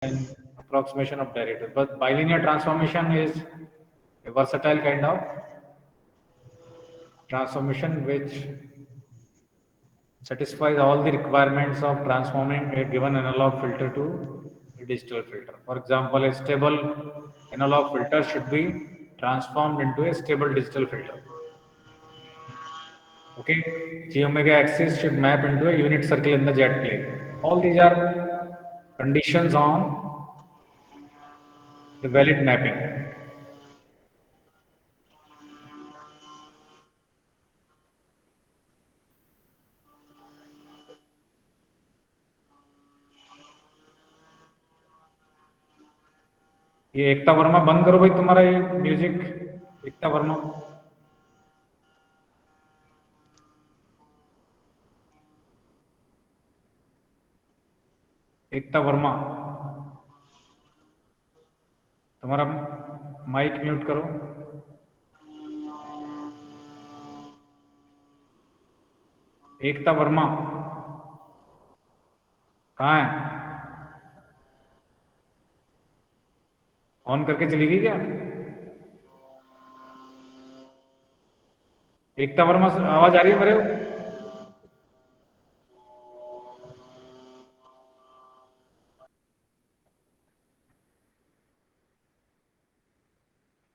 and approximation of derivative. But bilinear transformation is a versatile kind of transformation which satisfies all the requirements of transforming a given analog filter to a digital filter. For example, a stable analog filter should be transformed into a stable digital filter. Okay, G omega axis should map into a unit circle in the Z plane. All these are conditions on the valid mapping. ये एकता वर्मा बंद करो भाई तुम्हारा ये music एकता वर्मा एकता वर्मा तुम्हारा mic mute करो एकता वर्मा कहाँ है ऑन करके चली गई क्या एकता वर्मा आवाज आ रही है मेरे को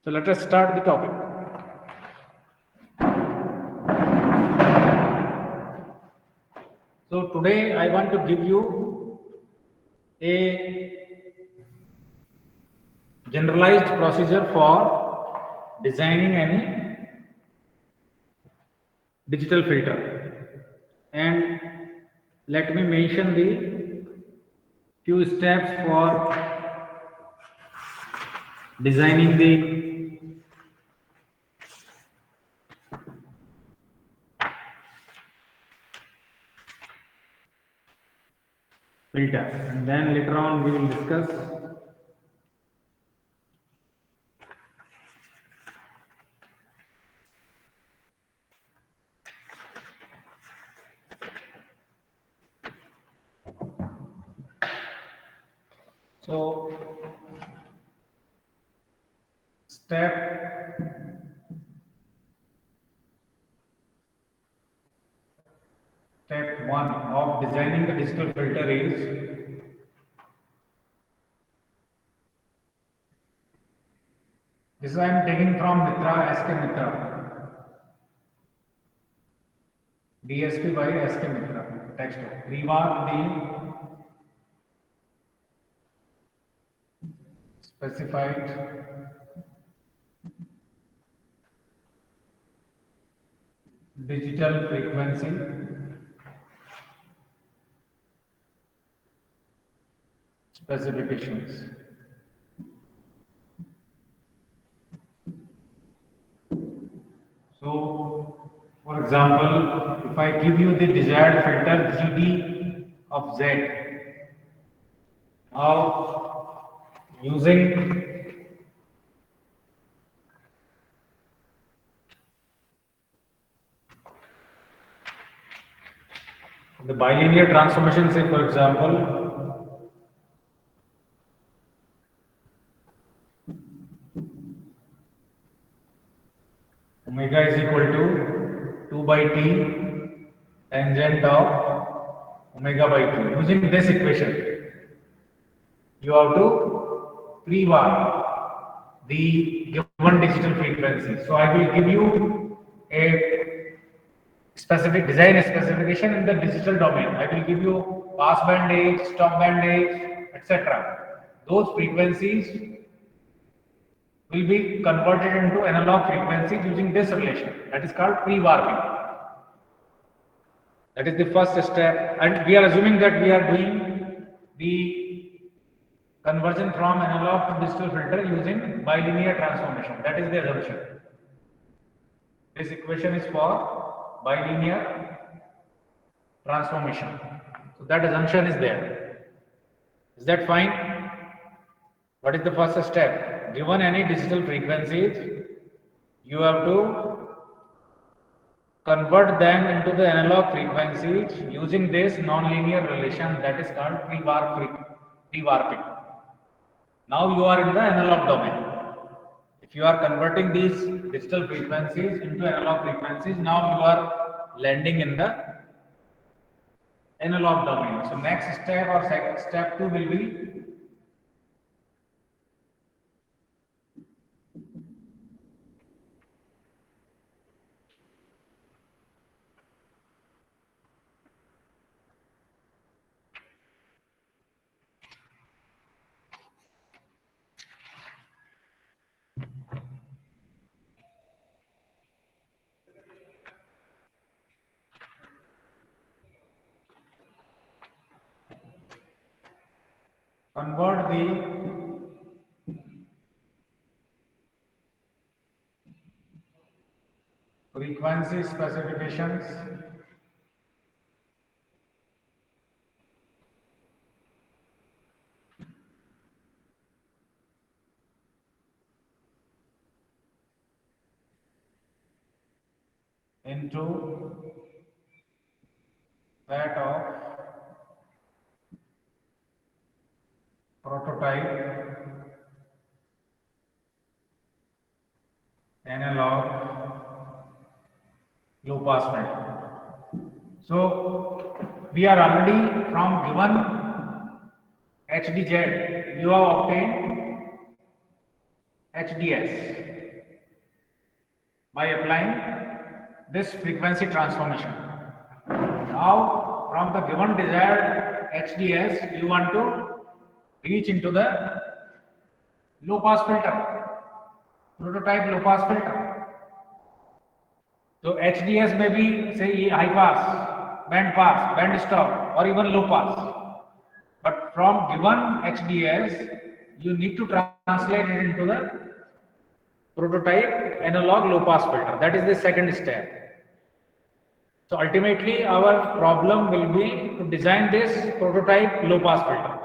So let us start the topic. So today I want to give you a generalized procedure for designing any digital filter, and let me mention the few steps for designing the filter, and then later on we will discuss so step one of designing the digital filter is this I am taking from Mitra, SK Mitra, DSP by SK Mitra text. Rework the specified digital frequency specifications. So, for example, if I give you the desired filter GD of Z, now using the bilinear transformation, say for example, omega is equal to 2 by t tangent of omega by 2. Using this equation, you have to pre-warp the given digital frequency. So I will give you a specific design specification in the digital domain. I will give you pass band age, stop band age, etc. Those frequencies will be converted into analog frequencies using this relation. That is called pre-warping. That is the first step, and we are assuming that we are doing the conversion from analog to digital filter using bilinear transformation. That is the assumption. This equation is for bilinear transformation. So that assumption is there. Is that fine? What is the first step? Given any digital frequencies, you have to convert them into the analog frequencies using this non-linear relation that is called pre-warping. Now you are in the analog domain. If you are converting these digital frequencies into analog frequencies, now you are landing in the analog domain. So next step or step 2 will be convert the frequency specifications into that of prototype analog low pass filter. So we are already from given HDZ, you have obtained HDS by applying this frequency transformation. Now from the given desired HDS, you want to reach into the low pass filter, prototype low pass filter. So HDS may be say high pass, band stop, or even low pass. But from given HDS, you need to translate it into the prototype analog low pass filter. That is the second step. So ultimately, our problem will be to design this prototype low pass filter.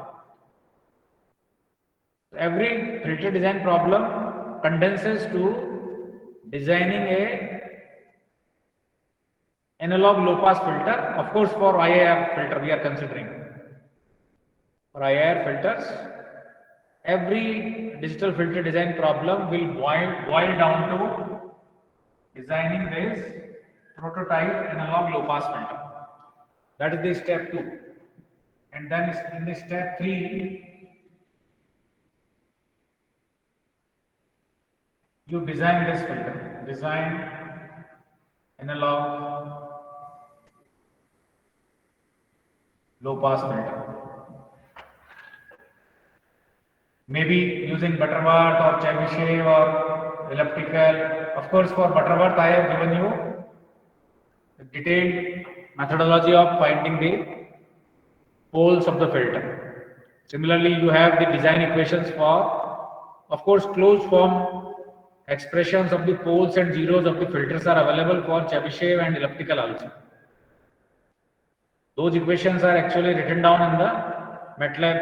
Every filter design problem condenses to designing a analog low pass filter. Of course, for IIR filter we are considering. For IIR filters, every digital filter design problem will boil down to designing this prototype analog low pass filter. That is the step 2. And then in the step 3, you design this filter. Design analog low pass filter. Maybe using Butterworth or Chebyshev or elliptical. Of course, for Butterworth, I have given you the detailed methodology of finding the poles of the filter. Similarly, you have the design equations for, of course, closed form expressions of the poles and zeros of the filters are available for Chebyshev and elliptical also. Those equations are actually written down in the MATLAB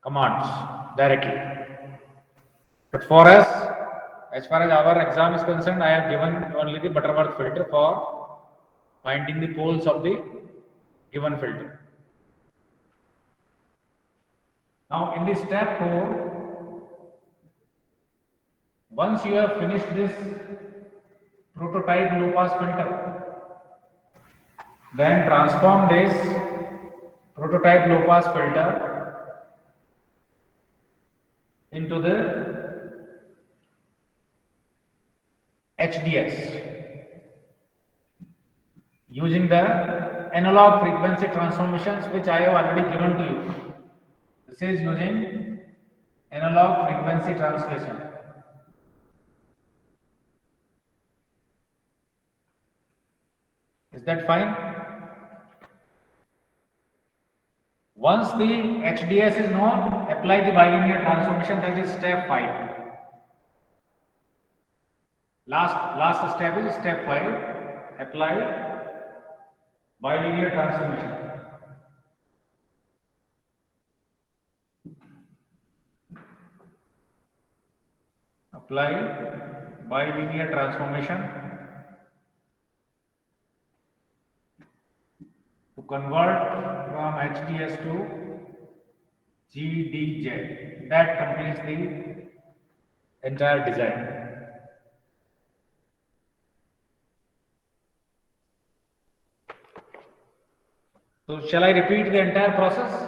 commands directly. But for us, as far as our exam is concerned, I have given only the Butterworth filter for finding the poles of the given filter. Now in the step 4, once you have finished this prototype low pass filter, then transform this prototype low pass filter into the HDS using the analog frequency transformations which I have already given to you. This is using analog frequency translation. Is that fine? Once the HDS is known, apply the bilinear transformation. That is step 5. Last step is step 5. Apply bilinear transformation. Apply bilinear transformation to convert from HDS to GDZ. That completes the entire design. So shall I repeat the entire process?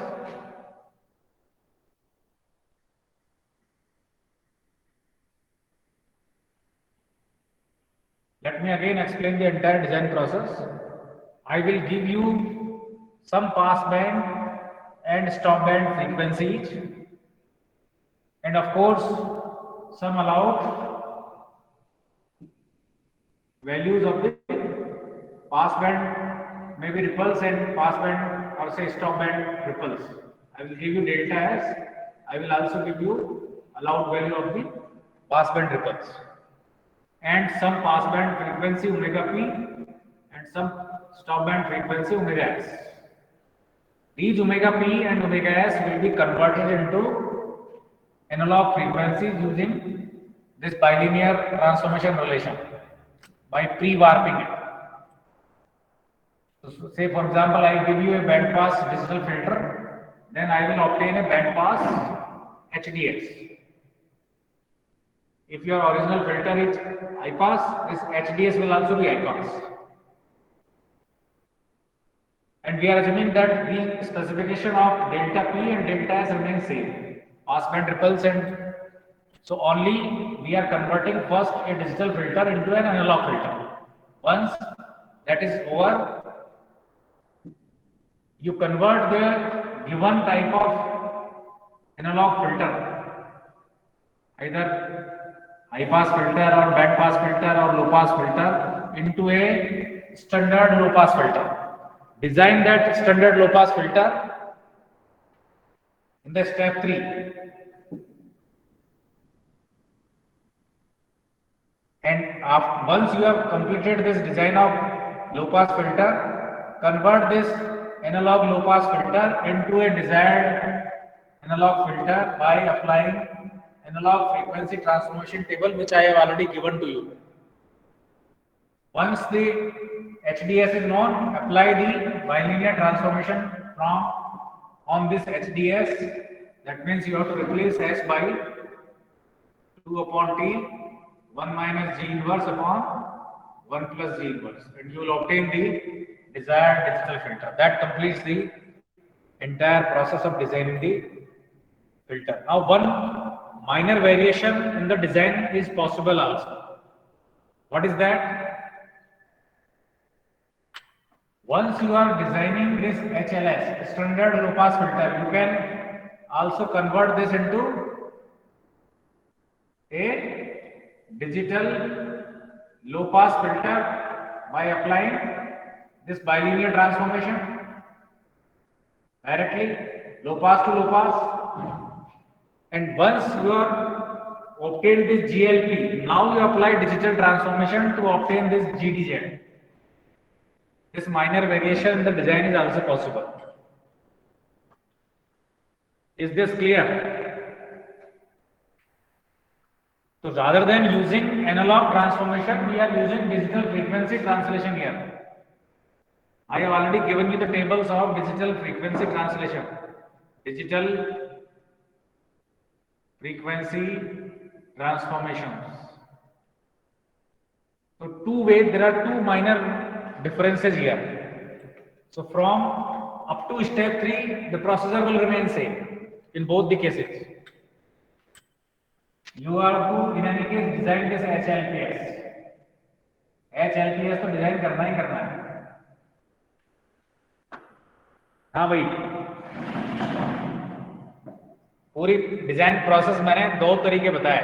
Let me again explain the entire design process. I will give you some pass band and stop band frequencies, and of course some allowed values of the pass band, maybe ripples, and pass band or say stop band ripples. I will give you delta S. I will also give you allowed value of the pass band ripples and some pass band frequency omega p and some stop band frequency omega s. These omega p and omega s will be converted into analog frequencies using this bilinear transformation relation by pre-warping it. So say for example, I give you a band pass digital filter, then I will obtain a band pass HDS. If your original filter is high pass, this HDS will also be high pass. And we are assuming that the specification of delta P and delta S remain same. Pass band ripples, and so only we are converting first a digital filter into an analog filter. Once that is over, you convert the given type of analog filter, either high pass filter or band pass filter or low pass filter, into a standard low pass filter. Design that standard low pass filter in the step 3. And once you have completed this design of low pass filter, convert this analog low pass filter into a desired analog filter by applying analog frequency transformation table, which I have already given to you. Once the HDS is known, apply the bilinear transformation from on this HDS. That means you have to replace S by 2 upon T, 1 minus G inverse upon 1 plus G inverse, and you will obtain the desired digital filter. That completes the entire process of designing the filter. Now, one minor variation in the design is possible also. What is that? Once you are designing this HLS, standard low pass filter, you can also convert this into a digital low pass filter by applying this bilinear transformation directly, low pass to low pass. And once you are obtained this GLP, now you apply digital transformation to obtain this GDZ. This minor variation in the design is also possible. Is this clear? So rather than using analog transformation, we are using digital frequency translation here. I have already given you the tables of digital frequency translation. Digital frequency transformations. So there are two minor differences here. So from up to step 3, the processor will remain same in both the cases. You have to, in any case, design this HLPS. HLPS तो design करना ही करना है. हाँ भाई, पूरी design process मैंने 2 तरीके बताए.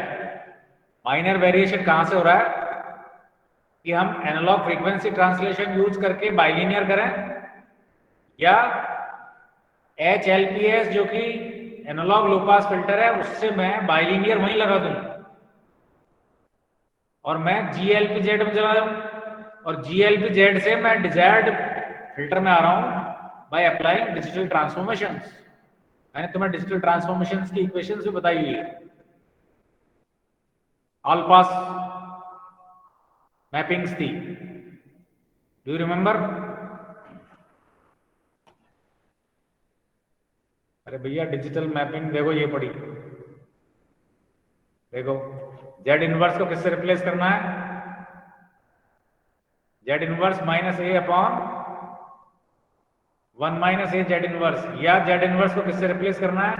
माइनर वेरिएशन कहां से हो रहा है कि हम एनालॉग फ्रीक्वेंसी ट्रांसलेशन यूज करके बाइलिनियर करें, या HLPS जो कि एनालॉग लो पास फिल्टर है उससे मैं बाइलिनियर वहीं लगा दूं और मैं GLPZ में चला जाऊं, और GLPZ से मैं डिजायर्ड फिल्टर में आ रहा हूं बाय अप्लाइंग डिजिटल ट्रांसफॉर्मेशंस. मैंने तुम्हें डिजिटल ट्रांसफॉर्मेशंस की इक्वेशंस भी बताई हुई है. ऑल पास मैपिंग्स थी. Do you remember? अरे भैया डिजिटल मैपिंग देखो ये पड़ी, देखो जेड इनवर्स को किससे रिप्लेस करना है, जेड इनवर्स माइनस ए अपॉन 1 माइनस ए जेड इनवर्स, या जेड इनवर्स को किससे रिप्लेस करना है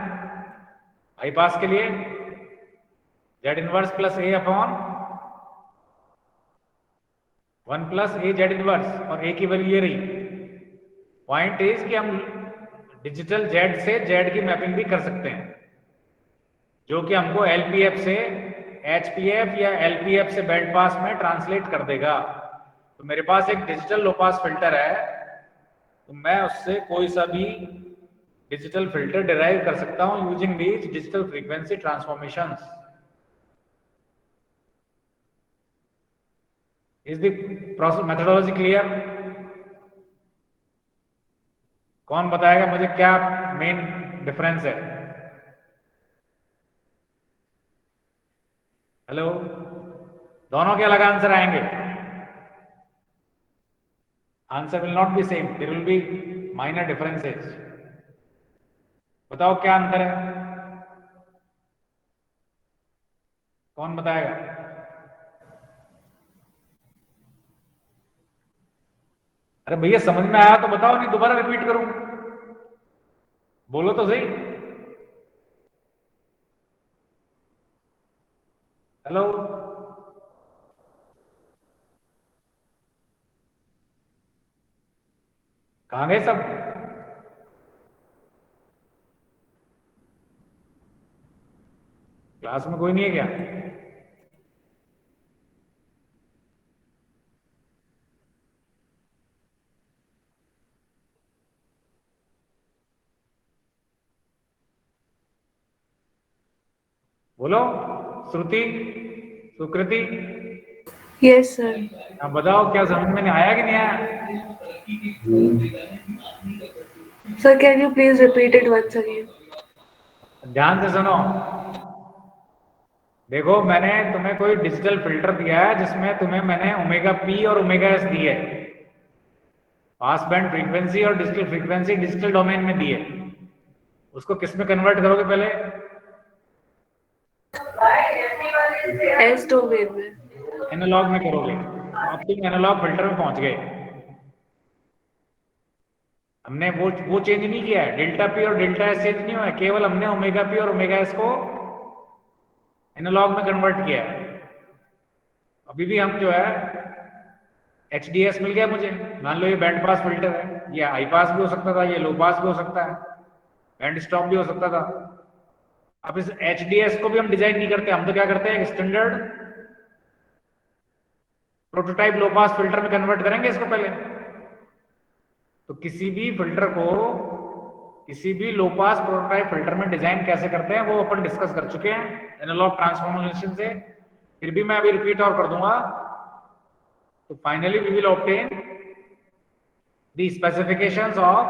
हाई पास के लिए, जेड इनवर्स प्लस ए अपॉन 1 प्लस ए जेड इनवर्स, और ए की वैल्यू ये रही। पॉइंट इज कि हम डिजिटल जेड से जेड की मैपिंग भी कर सकते हैं, जो कि हमको एलपीएफ से एचपीएफ या एलपीएफ से बैंड पास में ट्रांसलेट कर देगा। तो मेरे पास एक डिजिटल लो पास फिल्टर है, तो मैं उससे कोई सा भी डिजिटल फिल्टर डिराइव कर सकता हूं using these digital frequency transformations. Is the process methodology clear? कौन बताएगा मुझे क्या मेन डिफरेंस है? हेलो, दोनों के अलग आंसर आएंगे, answer will not be same, there will be minor differences. बताओ क्या अंतर है, कौन बताएगा? अरे भैया समझ में आया तो बताओ, नहीं दोबारा रिपीट करूं? बोलो तो सही। हेलो, कहां गए सब? क्लास में कोई नहीं है क्या? बोलो, श्रुति, सुकृति, यस सर। अब बताओ क्या समझ में नहीं आया कि नहीं आया? Sir can you please repeat it once again? ध्यान से सुनो, देखो मैंने तुम्हें कोई डिजिटल फिल्टर दिया है जिसमें तुम्हें मैंने ओमेगा पी और ओमेगा एस दी है, पास बैंड फ्रीक्वेंसी और डिजिटल फ्रीक्वेंसी डिजिटल डोमेन में दी है। उसको किस में कन्वर्ट करोगे पहले? एस डोमेन में। एनालॉग में करोगे, अब तुम एनालॉग फिल्टर में पहुंच गए। हमने वो चेंज नहीं किया है, डेल्टा पी और डेल्टा एस चेंज नहीं हुआ है, केवल हमने ओमेगा पी और ओमेगा एस को एनालॉग में कन्वर्ट किया है। अभी भी हम जो है एचडीएस मिल गया मुझे, मान लो ये बैंड पास फिल्टर है, ये हाई पास भी हो सकता था, ये लो पास भी हो सकता है, बैंड स्टॉप भी हो सकता था। अब इस एचडीएस को भी हम डिजाइन नहीं करते, हम तो क्या करते हैं, standard prototype low pass filter में कन्वर्ट करेंगे इसको पहले। तो किसी भी फिल्टर को किसी भी लो पास प्रोटोटाइप फिल्टर में डिजाइन कैसे करते हैं वो अपन डिस्कस कर चुके हैं एनालॉग ट्रांसफॉर्मेशन से, फिर भी मैं अभी रिपीट और कर दूंगा। तो finally we will obtain the specifications of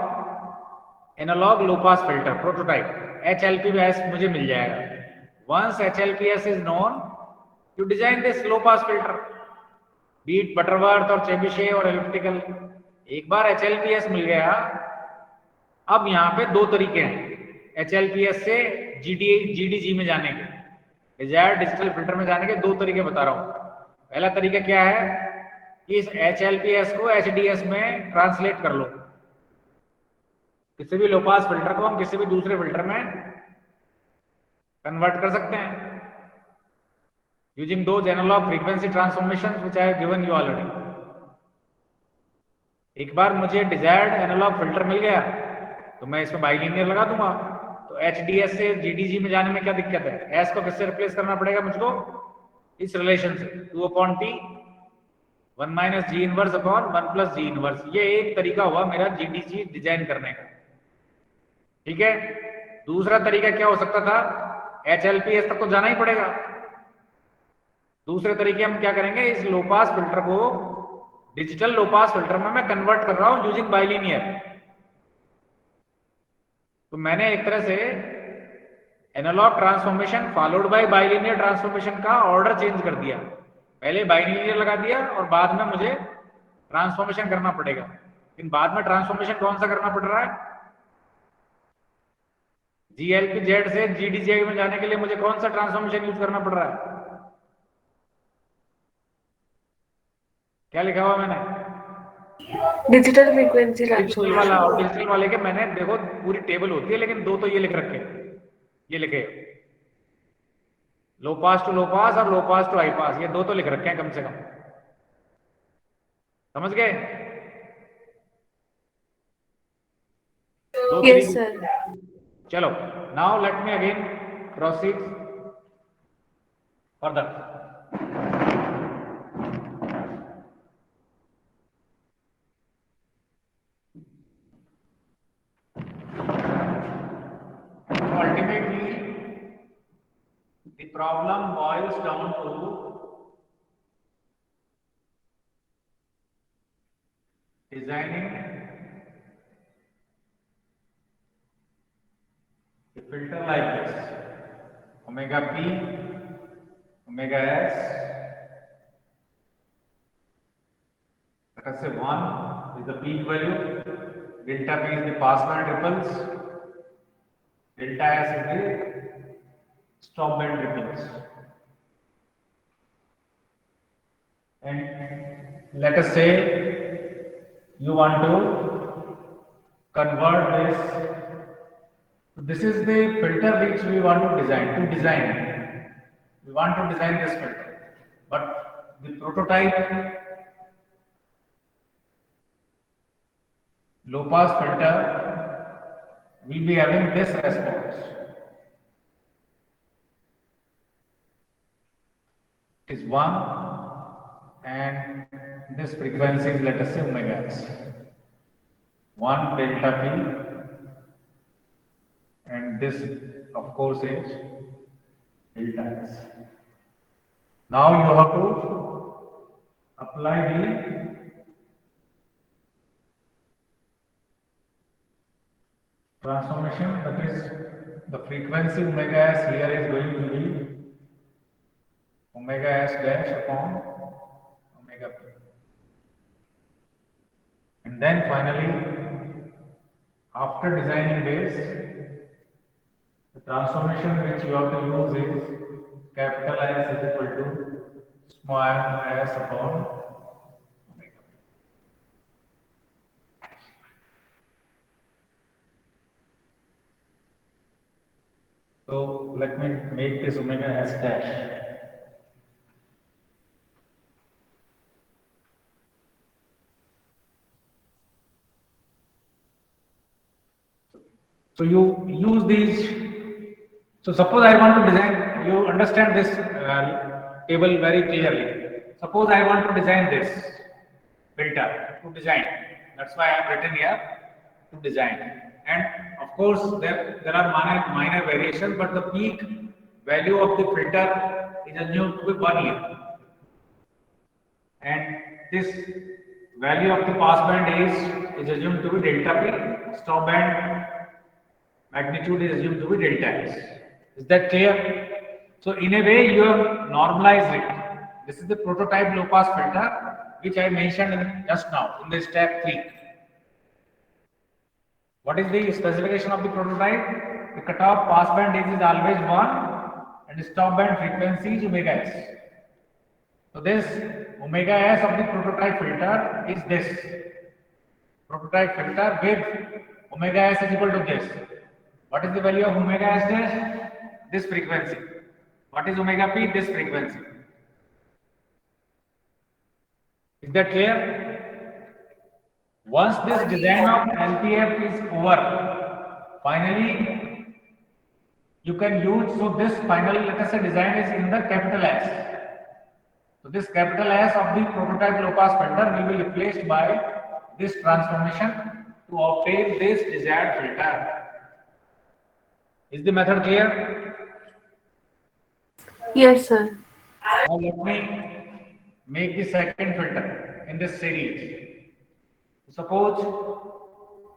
analog low pass filter prototype, HLPS मुझे मिल जाएगा। Once HLPS is known you design this low pass filter, be it Butterworth और चेबिशेव और एलिप्टिकल। एक बार HLPS मिल गया, अब यहाँ पे दो तरीके हैं HLPS से GDG में जाने के, डिजायर्ड डिजिटल फिल्टर में जाने के दो तरीके बता रहा हूँ। पहला तरीका क्या है कि इस HLPS को HDS में ट्रांसलेट कर लो, किसी भी लो पास फिल्टर को हम किसी भी दूसरे फिल्टर में कन्वर्ट कर सकते हैं using those analog frequency transformations which I have given you already. एक बार मुझे डिजायर्ड एनालॉग फिल्टर मिल गया तो मैं इसमें बाइलिनियर लगा दूंगा। तो HDS से GDG में जाने में क्या दिक्कत है? S को किससे रिप्लेस करना पड़ेगा मुझको? इस रिलेशन से 2/T 1 माइनस जी इनवर्स अपॉन 1 प्लस जी इनवर्स। ये एक तरीका हुआ मेरा GDG डिजाइन करने का, ठीक है। दूसरा तरीका क्या हो सकता था, HLPS तक तो जाना ही पड़ेगा। दूसरे तरीके हम क्या करेंगे, इस लो पास फिल्टर को डिजिटल लो पास फिल्टर में मैं कन्वर्ट कर रहा हूं यूजिंग बाइलिनियर। तो मैंने एक तरह से analog transformation followed by bilinear transformation का ऑर्डर चेंज कर दिया। पहले बाइलिनियर लगा दिया और बाद में मुझे ट्रांसफॉर्मेशन करना पड़ेगा, लेकिन बाद में ट्रांसफॉर्मेशन कौन सा करना पड़ रहा है? GLPZ से GDGI में जाने के लिए मुझे कौन सा ट्रांसफॉर्मेशन यूज करना पड़ रहा है? क्या लिखा हुआ मैंने? डिजिटल फ्रीक्वेंसी डिजिटल वाला, और ट्रांसफॉर्मेशन। डिजिटल वाले के मैंने देखो पूरी टेबल होती है, लेकिन दो तो ये लिख रखे, ये लिखे लो पास टू लो पास और लो पास टू हाई पास, ये दो तो लिख रखे हैं कम से कम, समझ गए? दो यस तरीके। सर। चलो, now let me again proceed further. Ultimately, the problem boils down to designing a filter like this: omega p, omega s. Let us say 1 is the peak value, delta p is the passband ripples, delta s is the stop band ripples. And let us say you want to convert this. This is the filter which we want to design. We want to design this filter, but the prototype low pass filter will be having this response. It is 1, and this frequency is, let us say, omega s. 1 delta p, and this of course is delta s. Now you have to apply the transformation, that is the frequency omega s here is going to be omega s dash upon omega p. And then finally, after designing this, the transformation which you have to use is capital S is equal to small s upon omega p. So let me make this omega s dash. So you use these. So suppose I want to design, you understand this table very clearly. Suppose I want to design this filter, to design. That's why I have written here to design. And of course, there are minor variations, but the peak value of the filter is assumed to be 1 here. And this value of the passband is assumed to be delta p. Stop band magnitude is assumed to be delta s. Is that clear? So in a way you have normalized it. This is the prototype low pass filter which I mentioned just now in the step 3. What is the specification of the prototype? The cutoff passband is always 1 and stop band frequency is omega s. So this omega s of the prototype filter is this. Prototype filter with omega s is equal to this. What is the value of omega s dash? This frequency. What is omega p? This frequency. Is that clear? Once this design of LPF is over, finally you can use, so this final, let us say, design is in the capital S. So this capital S of the prototype low pass filter will be replaced by this transformation to obtain this desired filter. Is the method clear? Yes sir. Now let me make the second filter in this series. Suppose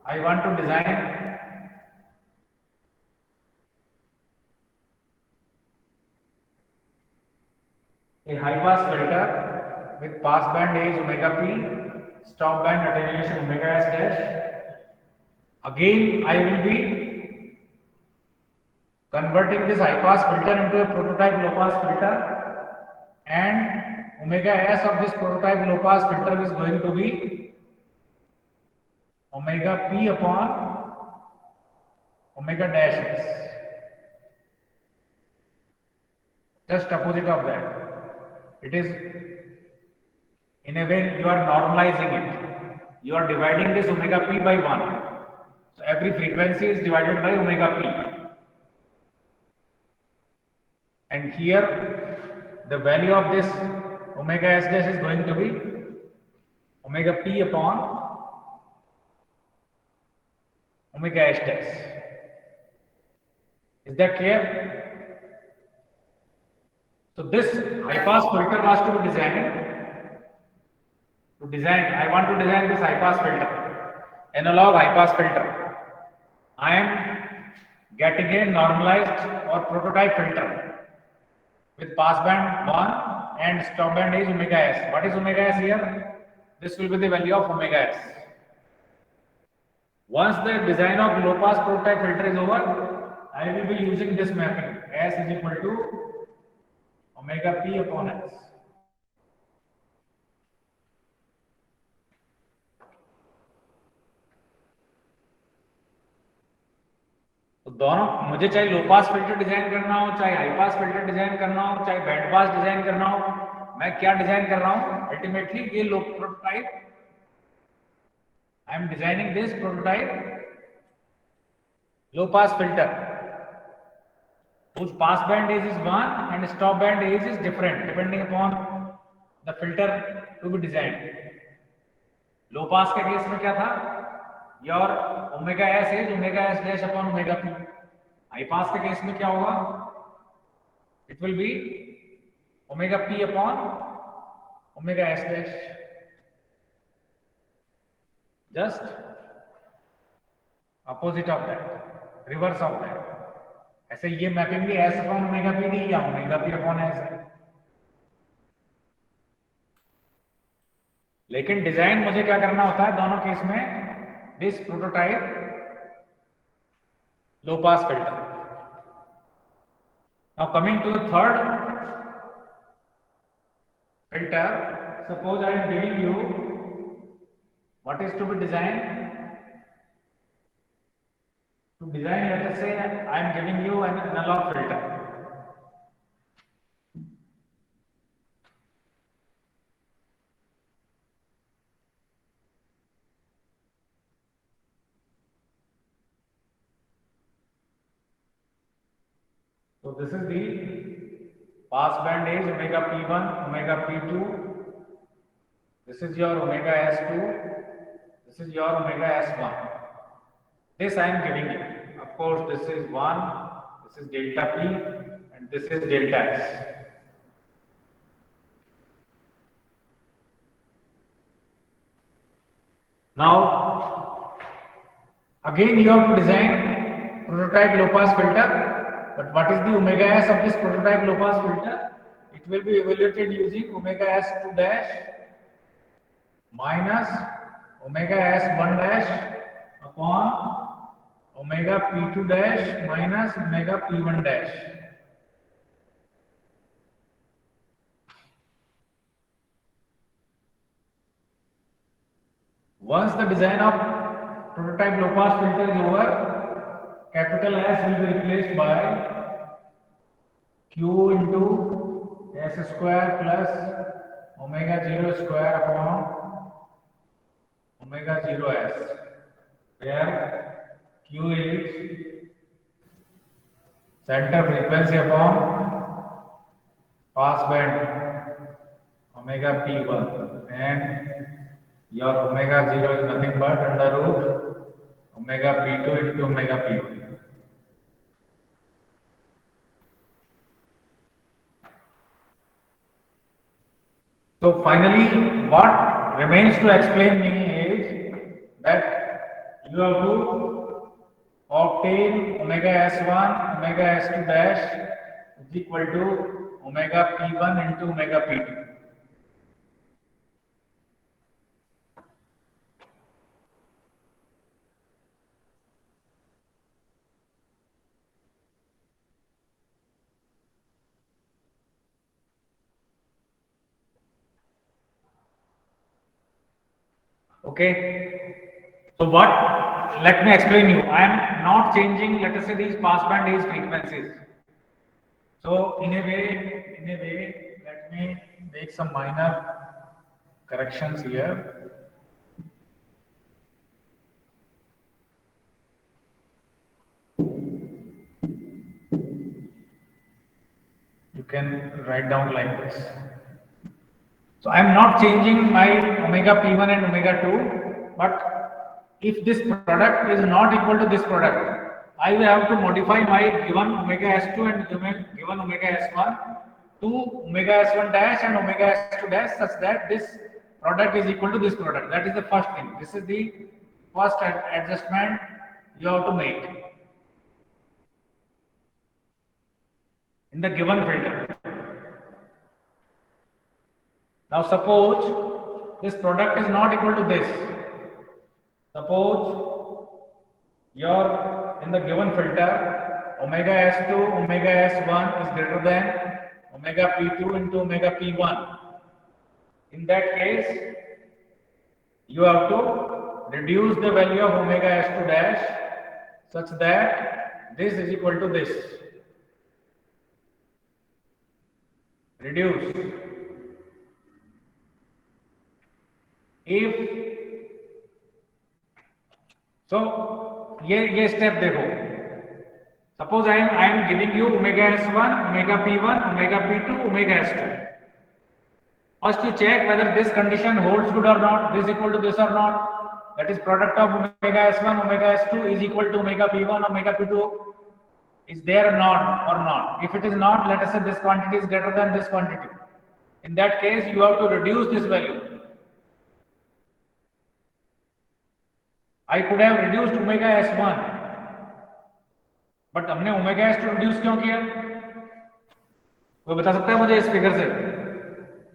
I want to design a high pass filter with pass band is omega p, stop band attenuation omega s dash. Again I will be converting this high pass filter into a prototype low pass filter, and omega s of this prototype low pass filter is going to be omega p upon omega dash s. Just opposite of that. It is, in a way, you are normalizing it. You are dividing this omega p by 1. So every frequency is divided by omega p. And here the value of this omega s dash is going to be omega p upon omega s dash. Is that clear? So this high pass filter was to be designed. I want to design this high pass filter, analog high pass filter. I am getting a normalized or prototype filter with pass band 1 and stop band is omega s. What is omega s here? This will be the value of omega s. Once the design of low pass prototype filter is over, I will be using this mapping, s is equal to omega p upon s. तो दोनों, मुझे चाहे लो pass filter design करना हो, चाहे high pass filter design करना हो, चाहे बैंड पास डिजाइन करना हो, मैं क्या डिजाइन कर रहा हूं? अल्टीमेटली ये low prototype, I am designing this prototype low pass filter whose pass band age is 1 and stop band age is different depending upon the filter to be designed. लो पास के case में क्या था? Your omega s is omega s dash upon omega p. High pass के case में क्या होगा? It will be omega p upon omega s dash. Just opposite of that, reverse of that. ऐसे ये मैपिंग भी s upon omega p नहीं, या omega p upon s है. लेकिन डिजाइन मुझे क्या करना होता है दोनों केस में? This prototype low pass filter. Now coming to the third filter, suppose I am giving you what is to be designed. To design, let us say I am giving you an analog filter. So this is the pass band is omega p1, omega p2. This is your omega s2. This is your omega s1. This I am giving you. Of course, this is 1, this is delta p, and this is delta s. Now, again you have to design prototype low pass filter. But what is the omega s of this prototype low pass filter? It will be evaluated using omega s2 dash minus omega s1 dash upon omega p2 dash minus omega p1 dash. Once the design of prototype low pass filter is over, capital S will be replaced by Q into S square plus omega 0 square upon omega 0 S, where Q is center frequency upon pass band omega P1, and your omega 0 is nothing but under root omega P2 into omega P1. So finally, what remains to explain me is that you have to obtain omega s1, omega s2 dash is equal to omega p1 into omega p2. Okay. So what? Let me explain you. I am not changing, let us say, these passband age frequencies. So in a way, let me make some minor corrections here. You can write down like this. So I am not changing my omega P1 and omega 2, but if this product is not equal to this product, I will have to modify my given omega S2 and given omega S1 to omega S1 dash and omega S2 dash such that this product is equal to this product. That is the first thing. This is the first adjustment you have to make in the given filter. Now suppose this product is not equal to this. Suppose your in the given filter omega S2 omega S1 is greater than omega P2 into omega P1. In that case, you have to reduce the value of omega S2 dash such that this is equal to this. Reduce. If so, ये step देखो. Suppose I am giving you omega S1, omega P1, omega P2, omega S2. First you check whether this condition holds good or not, this equal to this or not. That is product of omega S1, omega S2 is equal to omega P1, omega P2 is there or not. If it is not, let us say this quantity is greater than this quantity. In that case, you have to reduce this value. I could have reduced omega S1, but हमने omega S2 reduce क्यों किया? कोई बता सकता है मुझे इस figure से?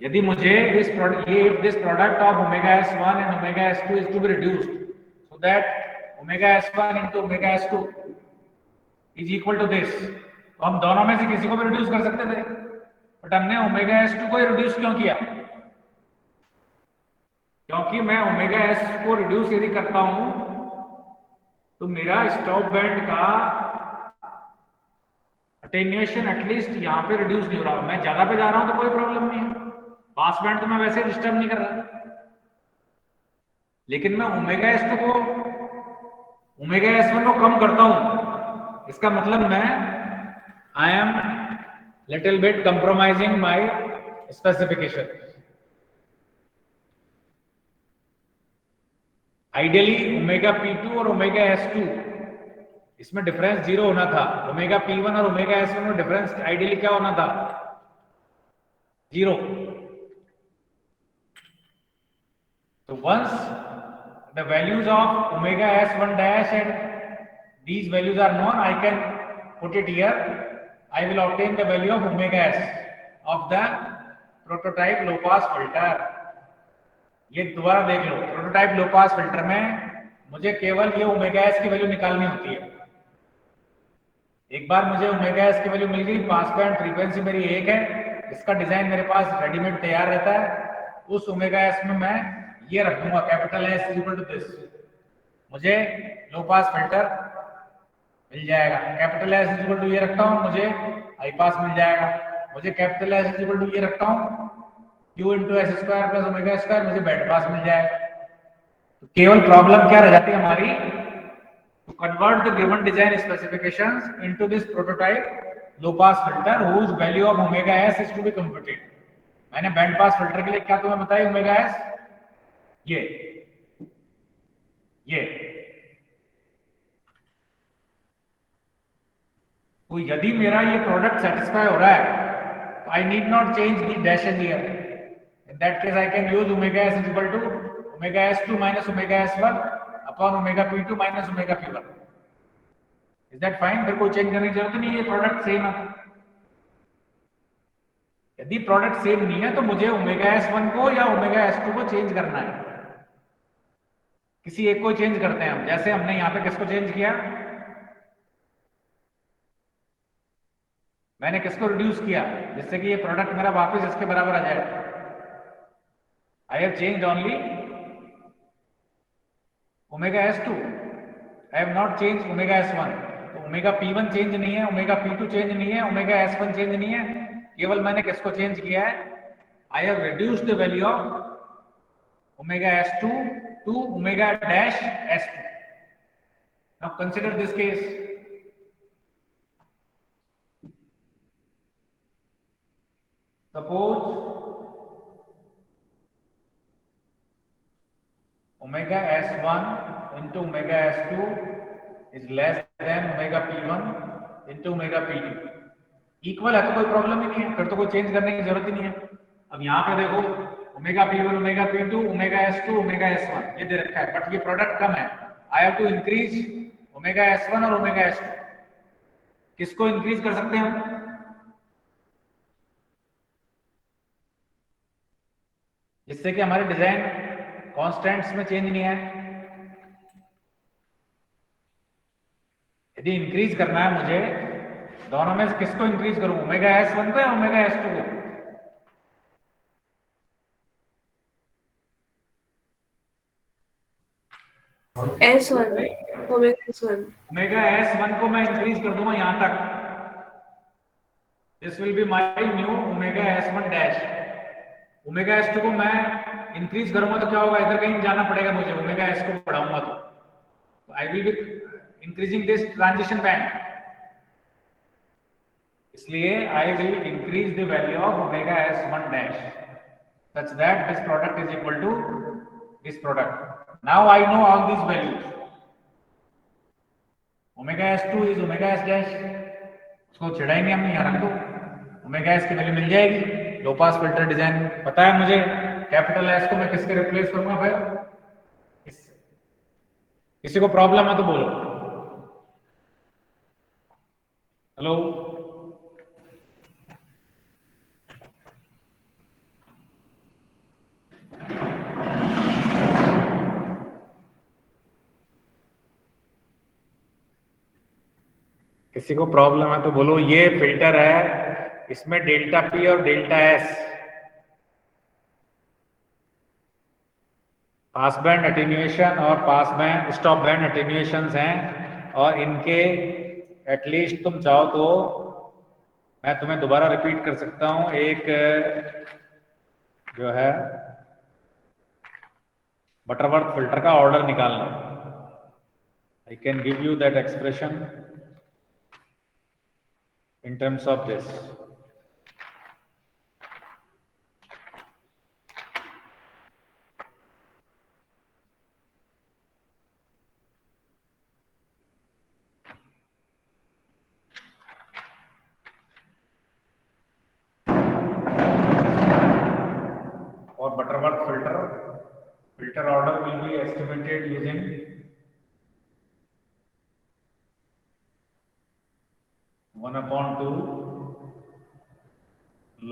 यदि मुझे this product of omega S1 and omega S2 is to be reduced so that omega S1 into omega S2 is equal to this, तो हम दोनों में से किसी को भी reduce कर सकते थे, बट हमने omega S2 को ही reduce क्यों किया? क्योंकि मैं ओमेगा एस को रिड्यूस यदि करता हूं तो मेरा स्टॉप बैंड का अटेन्यूएशन एटलीस्ट यहां पे रिड्यूस नहीं हो रहा. मैं ज्यादा पे जा रहा हूं तो कोई प्रॉब्लम नहीं है, पास बैंड तो मैं वैसे डिस्टर्ब नहीं कर रहा, लेकिन मैं ओमेगा एस टू को ओमेगा एस1 को कम करता हूं, इसका मतलब मैं I am little bit compromising my specification. Ideally omega P2 और ओमेगा S2 इसमें डिफरेंस 0 होना था. ओमेगा P1 और ओमेगा S1 में डिफरेंस आइडियली क्या होना था? 0. So once the values of omega S1 dash and these values are known, I can put it here. I will obtain the value of omega S of the prototype low pass filter. ये दोबारा देख लो, prototype low pass filter में मुझे केवल ये omega S की value निकालनी होती है. एक बार मुझे ओमेगा एस की वैल्यू मिल गई, पास बैंड फ्रीक्वेंसी मेरी 1 है, इसका डिजाइन मेरे पास रेडीमेड तैयार रहता है. उस ओमेगा एस में मैं ये रख दूंगा capital S is equal to this, मुझे लो पास फिल्टर मिल जाएगा. Capital S is equal to ये रखता हूँ, मुझे हाई पास मिल जाएगा. मुझे capital S is equal to ये रखता हूँ Q into S square plus omega square, मुझे बैंड पास मिल जाएगा. तो केवल प्रॉब्लम क्या रह जाती है हमारी? To convert the given design specifications into this prototype low pass filter whose value of omega S is to be computed. मैंने बैंड पास फिल्टर के लिए क्या तुम्हें बताया? ओमेगा एस ये तो यदि मेरा ये प्रोडक्ट सेटिस्फाई हो रहा है तो I need not change the dashes here. In that case, I can use omega s is equal to omega s2 minus omega s1 upon omega p2 minus omega p1. Is that fine? फिर कोई change करने की जरूरत नहीं है, product same है. यदि product same नहीं है तो मुझे ओमेगा s1 को या ओमेगा s2 को चेंज करना है. किसी एक को चेंज करते हैं हम, जैसे हमने यहाँ पे किसको चेंज किया? मैंने किसको रिड्यूस किया जिससे कि ये प्रोडक्ट मेरा वापस इसके बराबर आ जाए? I have changed only omega S2, I have not change omega S1, तो ओमेगा P1 चेंज नहीं है, ओमेगा P2 चेंज नहीं है, ओमेगा S1 चेंज नहीं है, केवल मैंने किसको चेंज किया है, I have reduced the value of omega S2 to omega dash S2. Now consider this case. Suppose omega S1 into omega S2 is less than omega P1 into omega P2. Equal है तो कोई problem ही नहीं है, फिर तो कोई change करने की जरूरत ही नहीं है. अब यहाँ पे देखो omega P1, omega P2, omega S2, omega S1 ये दे रखा है, बट ये प्रोडक्ट कम है. I have to increase omega S1 और ओमेगा S2. किसको इंक्रीज कर सकते हैं हम? जिससे कि हमारे डिजाइन कांस्टेंट्स में चेंज नहीं है. यदि इंक्रीज करना है मुझे, दोनों में से किसको इंक्रीज करूं, ओमेगा S1 को या ओमेगा S2 को? S1, omega S1. Omega S1 को मैं इंक्रीज कर दूंगा यहां तक. This will be my new omega S1 dash. Omega S2 को मैं इंक्रीज करूंगा तो क्या होगा, इधर कहीं जाना पड़ेगा मुझे, ओमेगा S को बढ़ाऊंगा तो I will be increasing this transition band. इसलिए I will increase the value of omega S1 dash such that this product is equal to this product. Now I know all these values. Omega S2 is omega S dash, उसको छिड़ाएंगे हमने, यहाँ रख दो, omega S की value मिल जाएगी. लो pass filter design पता है मुझे, कैपिटल S को मैं किसके रिप्लेस करूंगा फिर, इससे. किसी को प्रॉब्लम है तो बोलो. हेलो, किसी को प्रॉब्लम है तो बोलो. ये फिल्टर है, इसमें डेल्टा P और delta S pass band attenuation और पास बैंड स्टॉप बैंड अटेन्यूएशंस हैं, और इनके एटलीस्ट तुम चाहो तो मैं तुम्हें दोबारा रिपीट कर सकता हूं. एक जो है बटरवर्थ फिल्टर का ऑर्डर निकालना, I can give you that expression in terms of this. For Butterworth filter order will be estimated using one upon 2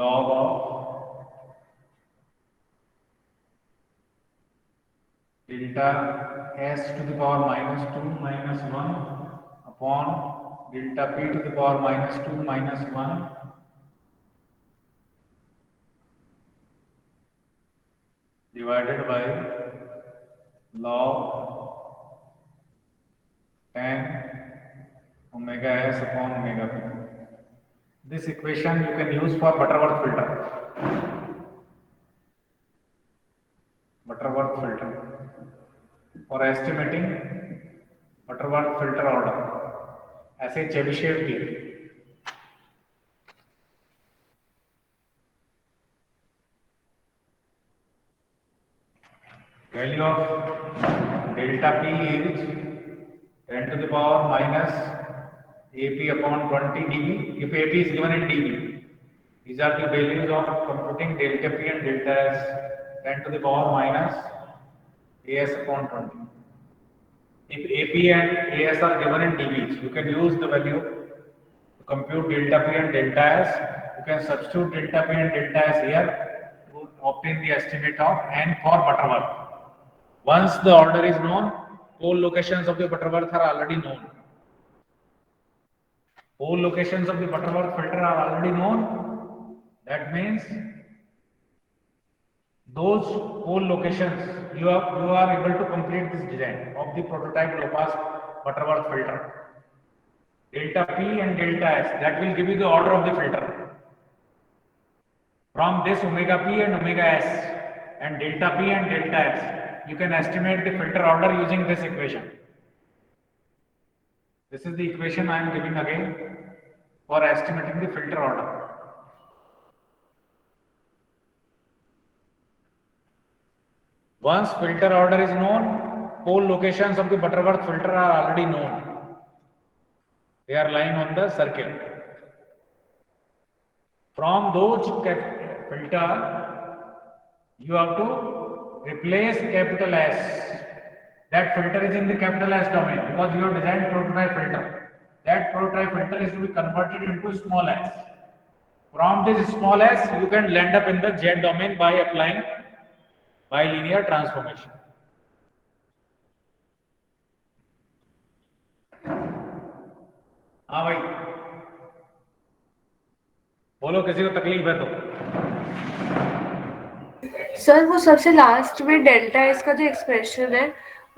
log of delta S to the power minus 2 minus 1 upon delta P to the power minus 2 minus 1 divided by log tan omega S upon omega P. This equation you can use for Butterworth filter. Butterworth filter for estimating Butterworth filter order. ऐसे Chebyshev की value of delta P is 10 to the power minus AP upon 20 dB. If AP is given in dB, these are the values of computing delta P and delta S. 10 to the power minus AS upon 20. If AP and AS are given in dB, you can use the value to compute delta P and delta S. You can substitute delta P and delta S here to obtain the estimate of N for Butterworth. Once the order is known, pole locations of the Butterworth are already known. Pole locations of the Butterworth filter are already known. That means those pole locations you are able to complete this design of the prototype low pass Butterworth filter. Delta P and delta S, that will give you the order of the filter. From this omega P and omega S and delta P and delta S, you can estimate the filter order using this equation. This is the equation I am giving again for estimating the filter order. Once filter order is known, pole locations of the Butterworth filter are already known. They are lying on the circle. From those filter, you have to replace capital S. That filter is in the capital S domain because you have designed prototype filter. That prototype filter is to be converted into small s. From this small s, you can land up in the Z domain by applying bilinear transformation. हाँ भाई, बोलो किसी को तकलीफ है तो। Sir वो सबसे लास्ट में डेल्टा एस का जो एक्सप्रेशन है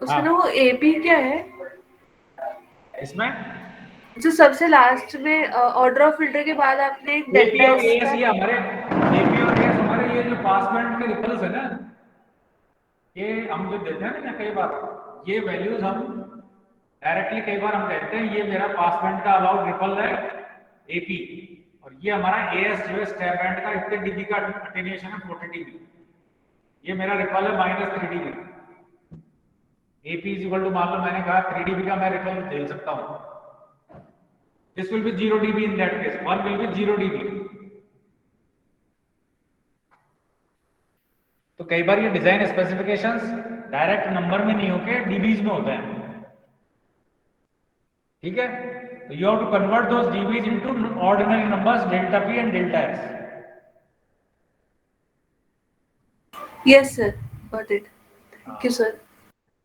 उसमें ना वो एपी क्या है इसमें जो सबसे लास्ट में ऑर्डर ऑफ फिल्टर के बाद आपने एक डेल्टा एस ये हमारे एपी और एस हमारे ये जो पास बैंड के रिपल्स है ना, ये हम जो देते हैं ना कई बार ये वैल्यूज हम डायरेक्टली कई बार हम कहते हैं ये मेरा पास बैंड का अलाउड रिपल है एपी, और ये हमारा एएस जो है स्टैप बैंड का इतने डीबी का अटेन्यूएशन है 40 डीबी, ये मेरा रिपल है -3 dB. AP is equal to मान लो मैंने कहा 3 डीबी का मैं रिपल झेल सकता हूँ, this will be 0 dB in that case, 1 will be 0 dB. तो कई बार ये डिजाइन स्पेसिफिकेशंस डायरेक्ट नंबर में नहीं होके डीबीज में होते हैं, ठीक है। तो you have to convert those dBs into ordinary numbers delta P and delta S. Yes sir, got it, thank you sir.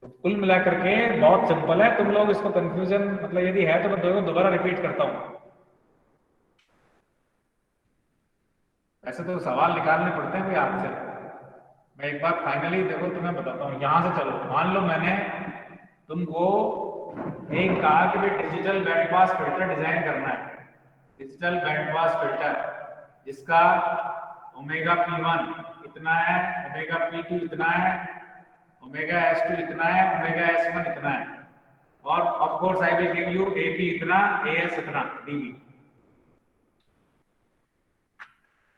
कुल मिलाकर के बहुत सिंपल है, तुम लोग इसको कंफ्यूजन मतलब यदि है तो मैं दोबारा रिपीट करता हूं। ऐसे तो सवाल निकालने पड़ते हैं कोई आपसे, मैं एक बार फाइनली देखो तुम्हें बताता हूँ। यहां से चलो, मान लो मैंने तुमको एक कहा कि भाई digital band pass filter design करना है, डिजिटल बैंड पास फिल्टर जिसका ओमेगा P1 इतना है, ओमेगा P2 इतना है, ओमेगा S2 इतना है, ओमेगा S1 इतना है, और of course I will give you AP इतना, AS इतना dB,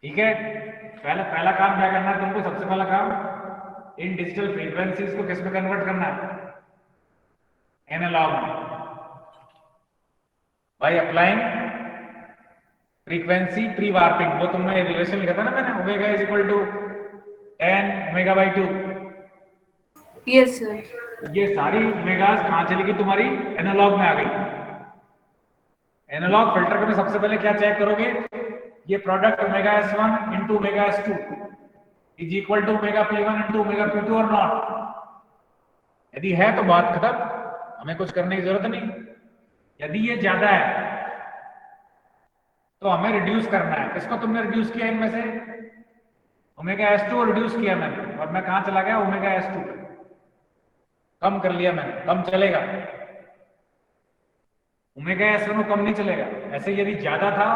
ठीक है। पहला काम क्या करना है तुमको, सबसे पहला काम इन डिजिटल फ्रीक्वेंसीज को किस में कन्वर्ट करना है, एनालॉग में, by applying frequency prewarping. वो तुमने रिलेशन लिखा था ना मैंने, omega is equal to 10 omega by 2। Yes sir. ये सारी ओमेगास कहां चली गई तुम्हारी, एनालॉग में आ गई। एनालॉग फिल्टर में सबसे पहले क्या चेक करोगे, ये product omega S1 into omega S2 is equal to omega P1 into omega P2 और नॉट। यदि है तो बात खत्म, हमें कुछ करने की जरूरत नहीं। यदि ये ज्यादा है तो हमें रिड्यूस करना है। किसको तुमने रिड्यूस किया इनमें से, ओमेगा S2 को रिड्यूस किया मैंने, और मैं कहां चला गया, ओमेगा S2 पे कम कर लिया मैंने, कम चलेगा। ओमेगा S1 को कम नहीं चलेगा। ऐसे यदि ज्यादा था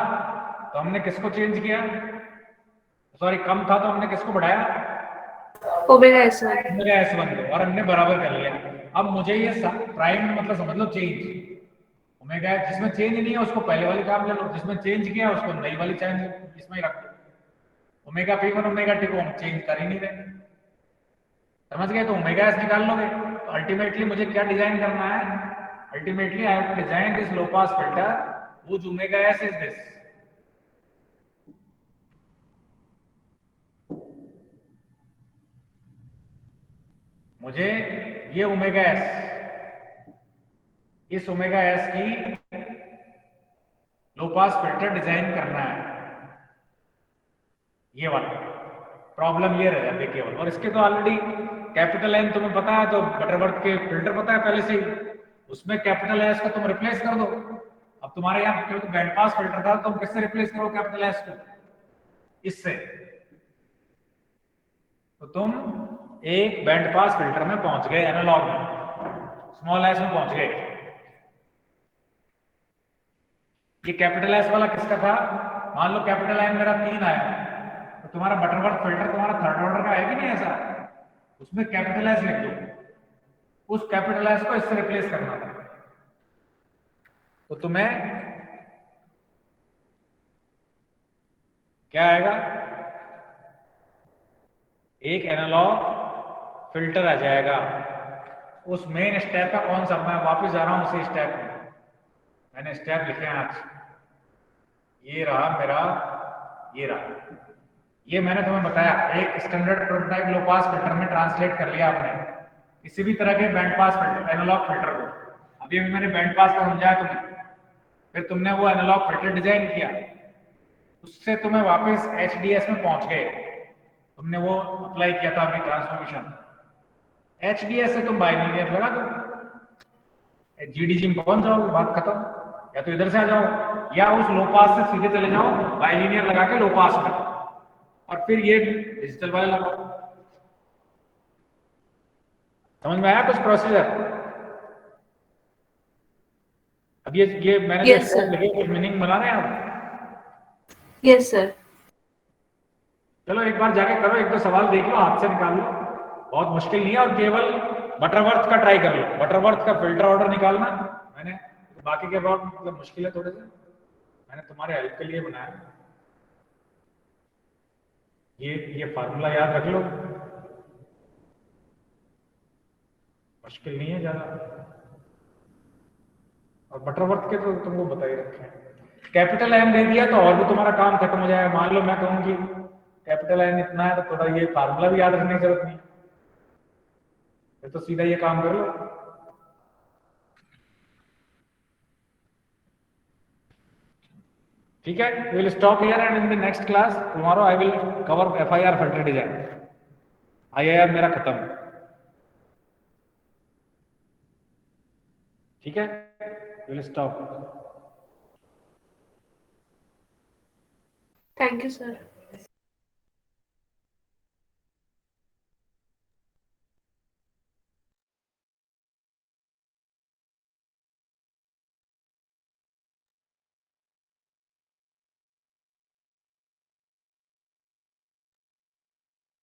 तो हमने किसको चेंज किया, सॉरी कम था तो हमने किसको बढ़ाया, ओमेगा S1, ओमेगा S1 को, और हमने बराबर कर लिया। अब मुझे ये प्राइम मतलब समझ लो चेंज, ओमेगा जिसमें चेंज नहीं है उसको पहले वाली काम ले लो, जिसमें चेंज किया उसको नई वाली चेंज इसमें ही रख दो। ओमेगा P1 ओमेगा T को हम चेंज कर ही नहीं रहे, समझ गए। तो ओमेगा S निकाल लोगे। तो अल्टीमेटली मुझे क्या डिजाइन करना है, ultimately I have to design this low pass filter which omega S is this. मुझे ये ओमेगा S, इस ओमेगा S की लो पास फिल्टर डिजाइन करना है, ये वाला प्रॉब्लम ये रह जाती है केवल। और इसके तो ऑलरेडी कैपिटल N तुम्हें पता है, तो बटरवर्थ के फिल्टर पता है पहले से ही, उसमें कैपिटल S को तुम रिप्लेस कर दो। अब तुम्हारे यहाँ क्योंकि बैंड पास फिल्टर था, तुम किससे रिप्लेस करो कैपिटल S को, इससे। तो तुम एक बैंड पास फिल्टर में पहुंच गए, एनालॉग में, स्मॉल एस में पहुंच गए। ये कैपिटल एस वाला किसका था? मान लो कैपिटल एन मेरा 3 आया, तो तुम्हारा बटरवर्थ फिल्टर तुम्हारा थर्ड ऑर्डर का है कि नहीं ऐसा? उसमें कैपिटल एस लिख दो, उस कैपिटल एस को इससे रिप्लेस करना था। तो तुम्हें क्या आएगा? एक एनालॉग फिल्टर आ जाएगा। उस मेन स्टेप का कौन सा, मैं वापस जा रहा हूं उसी स्टेप में, मैंने स्टेप लिखे हैं आज, ये रहा मेरा, ये रहा, ये मैंने तुम्हें बताया। एक standard prototype low pass filter में ट्रांसलेट कर लिया आपने किसी भी तरह के band pass filter, analog filter को। अभी भी मैंने बैंड पास का समझाया तुम्हें, फिर तुमने वो एनालॉग फिल्टर डिजाइन किया, उससे तुम्हें वापस एचडीएस में पहुंच गए, तुमने वो अप्लाई किया था अभी ट्रांसफॉर्मेशन, एचडीएस से तुम बाइलिनियर लगा दो, जीडीजी में पहुंच जाओगे, बात खत्म। या तो इधर से आ जाओ या उस लो पास से सीधे चले जाओ बाइलिनियर लगा के लो पास में, और फिर ये डिजिटल वाले लगाओ। समझ में आया कुछ प्रोसीजर? अब ये मैंने जो Yes, स्टेप sir. लिखे कुछ मीनिंग बना रहे हैं आप? Yes, sir. चलो एक बार जाके करो, एक दो सवाल देख लो, हाथ से निकाल लो, बहुत मुश्किल नहीं है। और केवल बटरवर्थ का ट्राई कर लो, बटरवर्थ का फिल्टर ऑर्डर निकालना, मैंने बाकी के बहुत मतलब मुश्किल है थोड़े से, मैंने तुम्हारे हेल्प के लिए बनाया। ये फार्मूला याद रख लो, मुश्किल नहीं है ज्यादा। और बटरवर्थ के तो तुमको बता ही रखे हैं। कैपिटल एन दे दिया तो और भी तुम्हारा काम खत्म हो जाएगा। मान लो मैं कहूँ कि कैपिटल एन इतना है, तो थोड़ा ये फार्मूला भी याद रखने की जरूरत नहीं, फिर तो सीधा ये काम कर लो। ठीक है, we will stop here and in the next class tomorrow I will cover FIR filter design. IIR मेरा खत्म, ठीक है, we will stop. Thank you, sir.